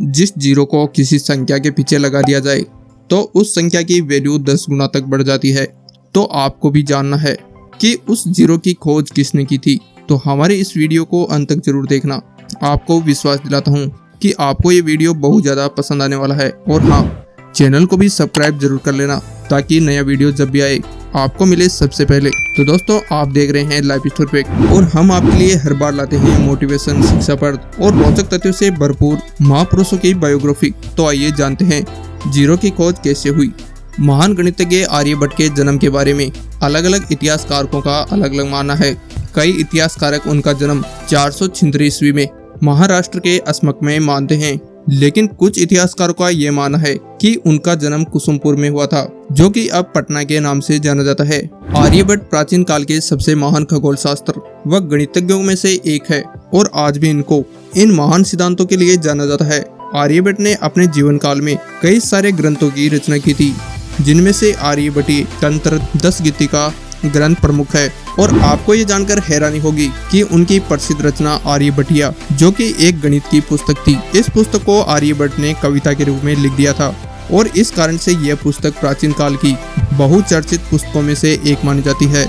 जिस जीरो को किसी संख्या के पीछे लगा दिया जाए तो उस संख्या की वैल्यू 10 गुना तक बढ़ जाती है। तो आपको भी जानना है कि उस जीरो की खोज किसने की थी, तो हमारे इस वीडियो को अंत तक जरूर देखना। आपको विश्वास दिलाता हूँ कि आपको ये वीडियो बहुत ज़्यादा पसंद आने वाला है। और हाँ, चैनल को भी सब्सक्राइब जरूर कर लेना ताकि नया वीडियो जब भी आए आपको मिले सबसे पहले। तो दोस्तों, आप देख रहे हैं लाइफ स्टोरी फैक्ट और हम आपके लिए हर बार लाते हैं मोटिवेशन, शिक्षाप्रद और रोचक तथ्यों से भरपूर महापुरुषों की बायोग्राफी। तो आइए जानते हैं जीरो की खोज कैसे हुई। महान गणितज्ञ आर्यभट्ट के जन्म के बारे में अलग अलग इतिहासकारों का अलग अलग मानना है। कई इतिहासकारक उनका जन्म 436 ईस्वी में महाराष्ट्र के अस्मक में मानते हैं, लेकिन कुछ इतिहासकारों का यह मानना है कि उनका जन्म कुसुमपुर में हुआ था, जो कि अब पटना के नाम से जाना जाता है। आर्यभट्ट प्राचीन काल के सबसे महान खगोल शास्त्र व गणितज्ञों में से एक है और आज भी इनको इन महान सिद्धांतों के लिए जाना जाता है। आर्यभट्ट ने अपने जीवन काल में कई सारे ग्रंथों की रचना की थी, जिनमें से आर्यभट्टीय तंत्र 10 गीति का ग्रंथ प्रमुख है। और आपको ये जानकर हैरानी होगी कि उनकी प्रसिद्ध रचना आर्यभट्टिया, जो कि एक गणित की पुस्तक थी, इस पुस्तक को आर्यभट्ट ने कविता के रूप में लिख दिया था और इस कारण से यह पुस्तक प्राचीन काल की बहुचर्चित पुस्तकों में से एक मानी जाती है।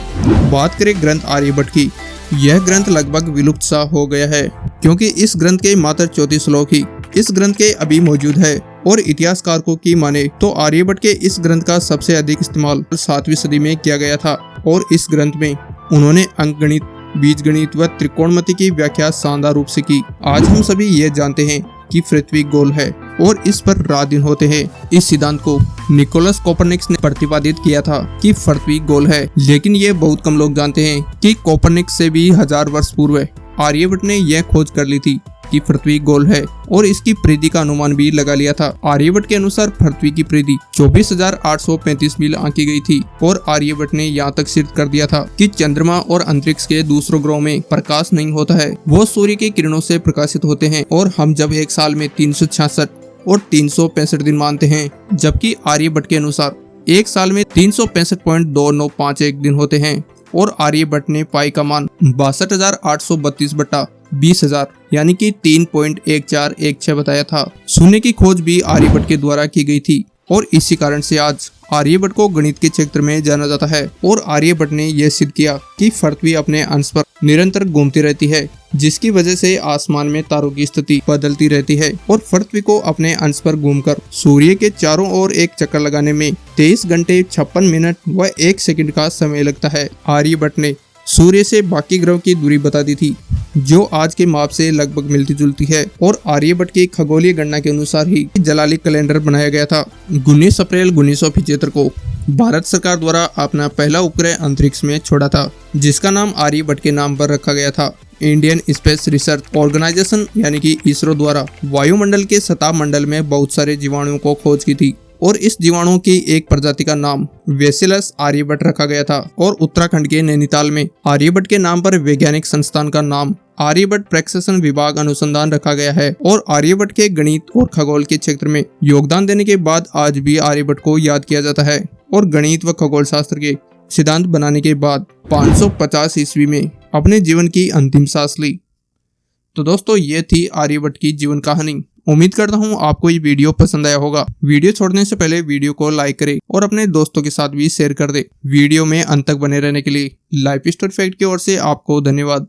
बात करें ग्रंथ आर्यभट्ट की, यह ग्रंथ लगभग विलुप्त सा हो गया है क्योंकि इस ग्रंथ के मात्र 34 श्लोक ही इस ग्रंथ के अभी मौजूद है। और इतिहासकारों की माने तो आर्यभट्ट के इस ग्रंथ का सबसे अधिक इस्तेमाल 7वीं सदी में किया गया था और इस ग्रंथ में उन्होंने अंकगणित, बीजगणित व त्रिकोणमिति की व्याख्या शानदार रूप से की। आज हम सभी ये जानते हैं कि पृथ्वी गोल है और इस पर रात दिन होते हैं। इस सिद्धांत को निकोलस कोपरनिकस ने प्रतिपादित किया था कि पृथ्वी गोल है, लेकिन ये बहुत कम लोग जानते हैं कि कोपरनिकस से भी 1000 वर्ष पूर्व आर्यभट्ट ने यह खोज कर ली थी कि पृथ्वी गोल है और इसकी परिधि का अनुमान भी लगा लिया था। आर्यभट्ट के अनुसार पृथ्वी की परिधि 24,835 मील आंकी गई थी और आर्यभट्ट ने यहाँ तक सिद्ध कर दिया था कि चंद्रमा और अंतरिक्ष के दूसरों ग्रहों में प्रकाश नहीं होता है, वो सूर्य की किरणों से प्रकाशित होते हैं। और हम जब एक साल में 366 और 365 दिन मानते हैं, जबकि आर्यभट्ट के अनुसार एक साल में 365.2951 दिन होते हैं। और आर्यभट्ट ने पाई का मान 62,832 बटा 20,000 यानी कि 3.1416 बताया था। शून्य की खोज भी आर्यभट्ट के द्वारा की गई थी और इसी कारण से आज आर्यभट्ट को गणित के क्षेत्र में जाना जाता है। और आर्यभट्ट ने यह सिद्ध किया कि पृथ्वी अपने अंश पर निरंतर घूमती रहती है, जिसकी वजह से आसमान में तारों की स्थिति बदलती रहती है और पृथ्वी को अपने अंश पर घूमकर सूर्य के चारों ओर एक चक्कर लगाने में 23 घंटे 56 मिनट व 1 सेकंड का समय लगता है। आर्यभट्ट ने सूर्य से बाकी ग्रहों की दूरी बता दी थी, जो आज के माप से लगभग मिलती जुलती है। और आर्यभट्ट की खगोलीय गणना के अनुसार ही जलाली कैलेंडर बनाया गया था। 19 अप्रैल 1975 को भारत सरकार द्वारा अपना पहला उपग्रह अंतरिक्ष में छोड़ा था, जिसका नाम आर्यभट्ट के नाम पर रखा गया था। इंडियन स्पेस रिसर्च ऑर्गेनाइजेशन यानी कि इसरो द्वारा वायुमंडल के सतह मंडल में बहुत सारे जीवाणुओं को खोज की थी और इस जीवाणुओं की एक प्रजाति का नाम वेसिलस आर्यभट्ट रखा गया था। और उत्तराखंड के नैनीताल में आर्यभट्ट के नाम पर वैज्ञानिक संस्थान का नाम आर्यभट्ट प्रक्षेपण विभाग अनुसंधान रखा गया है। और आर्यभट्ट के गणित और खगोल के क्षेत्र में योगदान देने के बाद आज भी आर्यभट्ट को याद किया जाता है। और गणित व खगोल शास्त्र के सिद्धांत बनाने के बाद 550 ईस्वी में अपने जीवन की अंतिम सांस ली। तो दोस्तों, ये थी आर्यभट्ट की जीवन कहानी। उम्मीद करता हूँ आपको ये वीडियो पसंद आया होगा। वीडियो छोड़ने से पहले वीडियो को लाइक करें और अपने दोस्तों के साथ भी शेयर कर दे। वीडियो में अंत तक बने रहने के लिए लाइफ स्टोरी फैक्ट की ओर से आपको धन्यवाद।